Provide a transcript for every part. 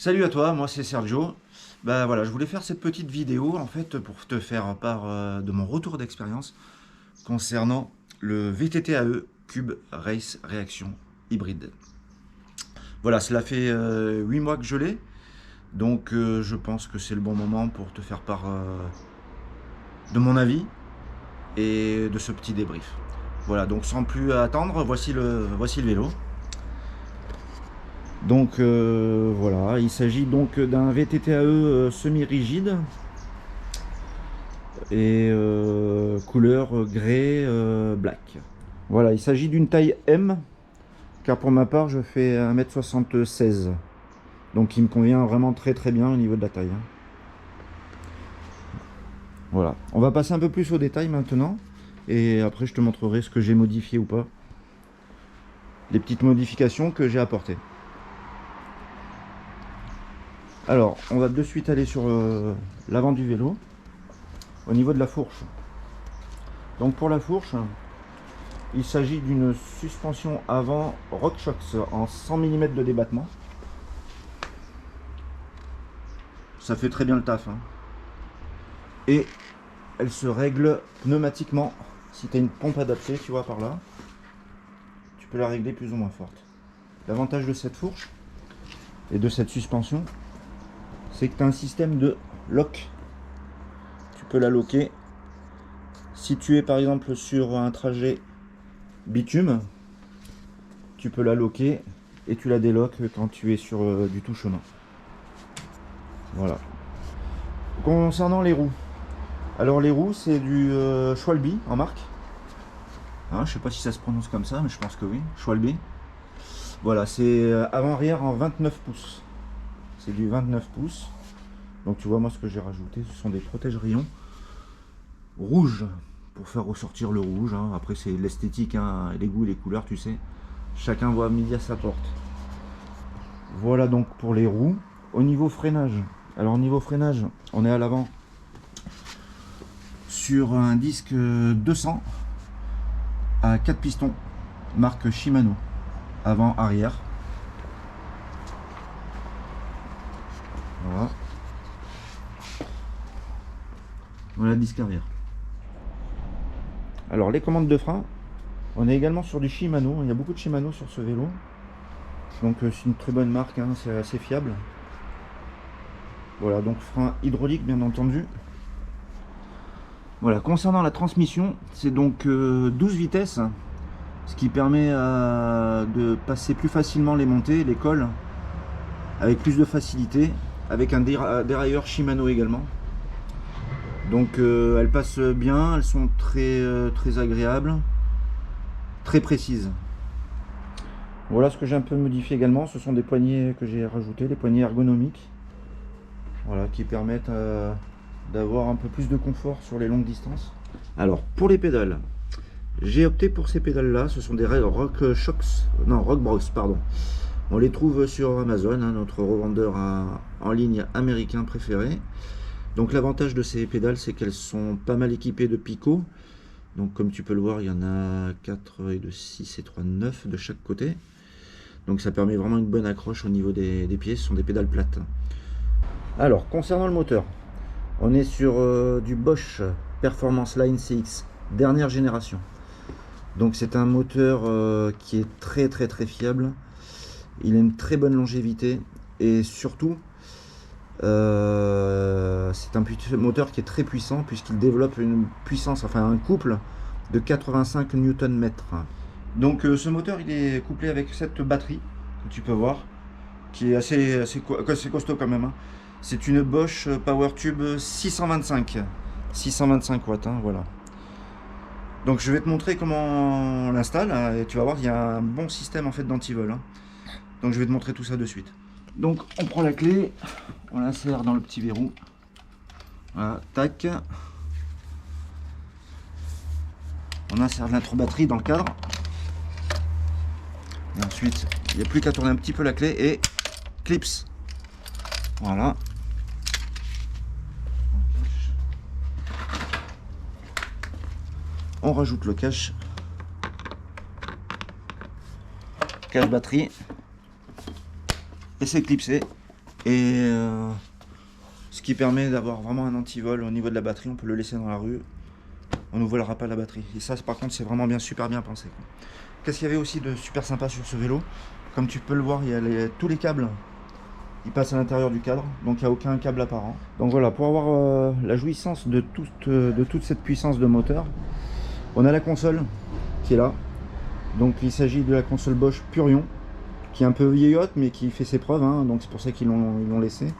Salut à toi, moi c'est Sergio. Bah voilà, je voulais faire cette petite vidéo en fait pour te faire part de mon retour d'expérience concernant le VTT AE Cube Race Réaction Hybride. Voilà, cela fait 8 mois que je l'ai, donc je pense que c'est le bon moment pour te faire part de mon avis et de ce petit débrief. Voilà, donc sans plus attendre, voici le vélo. Donc voilà, il s'agit donc d'un VTT AE semi-rigide et couleur grey black. Voilà, il s'agit d'une taille M, car pour ma part je fais 1m76. Donc il me convient vraiment très très bien au niveau de la taille. Voilà, on va passer un peu plus aux détails maintenant, et après je te montrerai ce que j'ai modifié ou pas. Les petites modifications que j'ai apportées. Alors, on va de suite aller sur l'avant du vélo, au niveau de la fourche. Donc pour la fourche, il s'agit d'une suspension avant RockShox en 100 mm de débattement. Ça fait très bien le taf, hein. Et elle se règle pneumatiquement. Si tu as une pompe adaptée, tu vois par là, tu peux la régler plus ou moins forte. L'avantage de cette fourche et de cette suspension, c'est que tu as un système de lock. Tu peux la locker. Si tu es par exemple sur un trajet bitume, tu peux la locker et tu la déloques quand tu es sur du tout chemin. Voilà. Concernant les roues, alors les roues c'est du Schwalbe en marque. Hein, je sais pas si ça se prononce comme ça, mais je pense que oui. Schwalbe. Voilà, c'est avant-arrière en 29 pouces. C'est du 29 pouces. Donc tu vois, moi ce que j'ai rajouté, ce sont des protège-rayons rouges pour faire ressortir le rouge, hein. Après c'est l'esthétique, hein, les goûts et les couleurs, tu sais. Chacun voit midi à sa porte. Voilà donc pour les roues. Au niveau freinage, alors au niveau freinage, on est à l'avant sur un disque 200 à 4 pistons, marque Shimano, avant arrière. Voilà. Voilà le disque arrière. Alors les commandes de frein, on est également sur du Shimano. Il y a beaucoup de Shimano sur ce vélo, donc c'est une très bonne marque, hein, c'est assez fiable. Voilà, donc frein hydraulique bien entendu. Voilà, concernant la transmission, c'est donc 12 vitesses, ce qui permet de passer plus facilement les montées, les cols, avec plus de facilité, avec un dérailleur Shimano également. Donc elles passent bien, elles sont très agréables, très précises. Voilà ce que j'ai un peu modifié également, ce sont des poignées que j'ai rajouté, des poignées ergonomiques. Voilà, qui permettent d'avoir un peu plus de confort sur les longues distances. Alors pour les pédales, j'ai opté pour ces pédales là, ce sont des RockBros, pardon. On les trouve sur Amazon, hein, notre revendeur en ligne américain préféré. Donc l'avantage de ces pédales, c'est qu'elles sont pas mal équipées de picots. Donc comme tu peux le voir, il y en a 4 et de 6 et 3, 9 de chaque côté. Donc ça permet vraiment une bonne accroche au niveau des pieds, ce sont des pédales plates. Alors concernant le moteur, on est sur du Bosch Performance Line CX, dernière génération. Donc c'est un moteur qui est très fiable. Il a une très bonne longévité et surtout c'est un moteur qui est très puissant puisqu'il développe une puissance, enfin un couple de 85 Nm. Donc ce moteur il est couplé avec cette batterie que tu peux voir, qui est assez costaud quand même, hein. C'est une Bosch PowerTube 625 watts, hein, voilà. Donc je vais te montrer comment on l'installe, hein, et tu vas voir qu'il y a un bon système en fait d'antivol, hein. Donc je vais te montrer tout ça de suite. Donc on prend la clé, on l'insère dans le petit verrou. Voilà, tac. On insère notre batterie dans le cadre. Et ensuite, il n'y a plus qu'à tourner un petit peu la clé et clips. Voilà. On rajoute le cache batterie et c'est clipsé. Et ce qui permet d'avoir vraiment un antivol au niveau de la batterie. On peut le laisser dans la rue, on ne volera pas la batterie. Et ça par contre c'est vraiment bien, super bien pensé. Qu'est-ce qu'il y avait aussi de super sympa sur ce vélo? Comme tu peux le voir, il y a tous les câbles, ils passent à l'intérieur du cadre, donc il n'y a aucun câble apparent. Donc voilà, pour avoir la jouissance de toute cette puissance de moteur, on a la console qui est là. Donc il s'agit de la console Bosch Purion, qui est un peu vieillotte mais qui fait ses preuves, hein, donc c'est pour ça qu'ils l'ont laissé.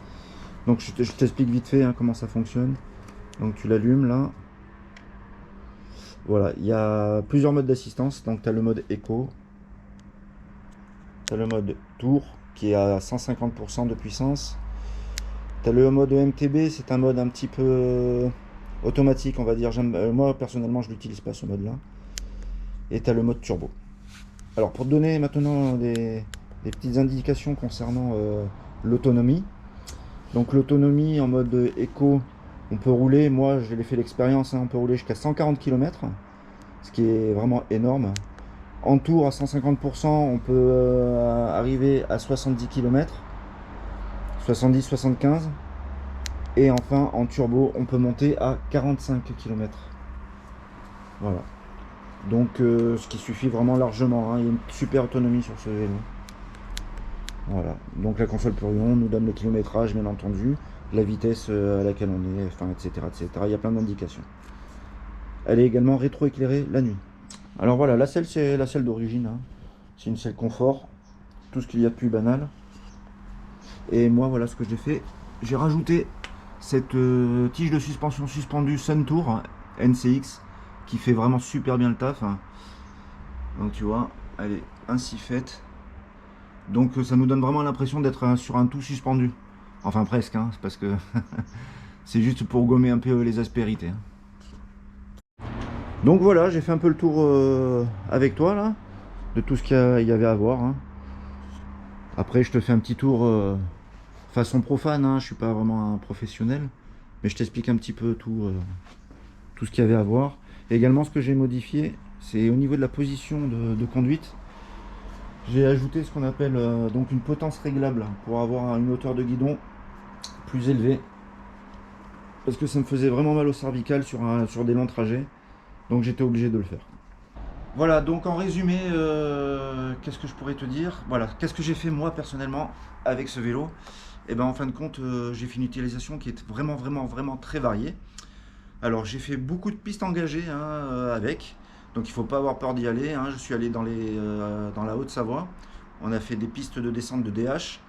Donc je t'explique vite fait hein, comment ça fonctionne. Donc tu l'allumes là. Voilà, il y a plusieurs modes d'assistance. Donc tu as le mode Eco, tu as le mode Tour qui est à 150% de puissance. Tu as le mode MTB, c'est un mode un petit peu automatique, on va dire. Moi personnellement, je l'utilise pas ce mode là. Et tu as le mode Turbo. Alors pour te donner maintenant des petites indications concernant l'autonomie. Donc l'autonomie en mode Eco, on peut rouler, moi je l'ai fait l'expérience, hein, on peut rouler jusqu'à 140 km, ce qui est vraiment énorme. En tour à 150%, on peut arriver à 70 km, 70-75. Et enfin en turbo, on peut monter à 45 km. Voilà. Donc ce qui suffit vraiment largement, hein. Il y a une super autonomie sur ce vélo. Voilà, donc la console Purion nous donne le kilométrage bien entendu, la vitesse à laquelle on est, enfin etc. Il y a plein d'indications. Elle est également rétro-éclairée la nuit. Alors voilà, la selle c'est la selle d'origine, hein. C'est une selle confort, tout ce qu'il y a de plus banal. Et moi voilà ce que j'ai fait, j'ai rajouté cette tige de suspension suspendue Suntour NCX qui fait vraiment super bien le taf, hein. Donc tu vois, elle est ainsi faite. Donc ça nous donne vraiment l'impression d'être sur un tout suspendu. Enfin presque, hein, parce que c'est juste pour gommer un peu les aspérités, hein. Donc voilà, j'ai fait un peu le tour avec toi là, de tout ce qu'il y avait à voir, hein. Après je te fais un petit tour façon profane, hein, je suis pas vraiment un professionnel, mais je t'explique un petit peu tout ce qu'il y avait à voir. Et également ce que j'ai modifié, c'est au niveau de la position de conduite. J'ai ajouté ce qu'on appelle donc une potence réglable pour avoir une hauteur de guidon plus élevée, parce que ça me faisait vraiment mal au cervical sur des longs trajets, donc j'étais obligé de le faire. Voilà, donc en résumé, qu'est-ce que je pourrais te dire? Voilà, qu'est-ce que j'ai fait moi personnellement avec ce vélo? Et ben en fin de compte, j'ai fait une utilisation qui est vraiment très variée. Alors j'ai fait beaucoup de pistes engagées hein, avec. Donc il ne faut pas avoir peur d'y aller, hein. Je suis allé dans la Haute-Savoie. On a fait des pistes de descente de DH.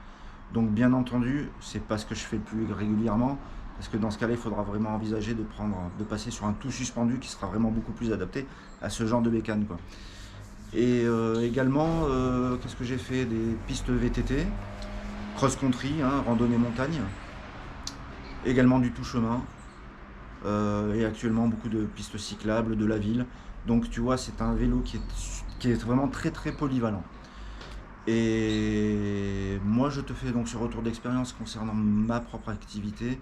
Donc bien entendu, c'est pas ce que je fais le plus régulièrement. Parce que dans ce cas-là, il faudra vraiment envisager de passer sur un tout suspendu qui sera vraiment beaucoup plus adapté à ce genre de bécane, quoi. Et également, qu'est-ce que j'ai fait? Des pistes VTT, cross-country, hein, randonnée montagne. Également du tout chemin. Et actuellement beaucoup de pistes cyclables, de la ville. Donc tu vois, c'est un vélo qui est vraiment très polyvalent. Et moi je te fais donc ce retour d'expérience concernant ma propre activité.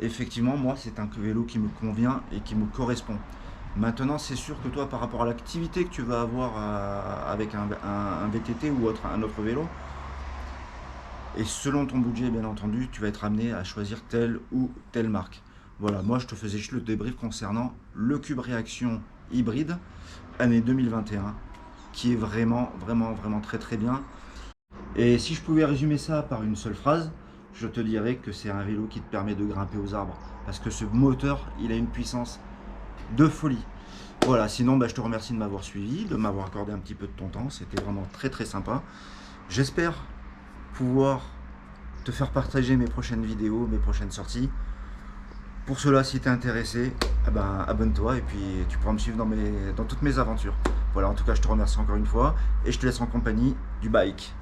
Effectivement, moi c'est un vélo qui me convient et qui me correspond. Maintenant c'est sûr que toi par rapport à l'activité que tu vas avoir avec un VTT ou un autre vélo, et selon ton budget bien entendu, tu vas être amené à choisir telle ou telle marque. Voilà, moi je te faisais juste le débrief concernant le Cube Réaction hybride année 2021 qui est vraiment très bien. Et si je pouvais résumer ça par une seule phrase, je te dirais que c'est un vélo qui te permet de grimper aux arbres parce que ce moteur il a une puissance de folie. Voilà, sinon je te remercie de m'avoir suivi, de m'avoir accordé un petit peu de ton temps, c'était vraiment très sympa. J'espère pouvoir te faire partager mes prochaines vidéos, mes prochaines sorties. Pour cela, si tu es intéressé, abonne-toi et puis tu pourras me suivre dans toutes mes aventures. Voilà, en tout cas, je te remercie encore une fois et je te laisse en compagnie du bike.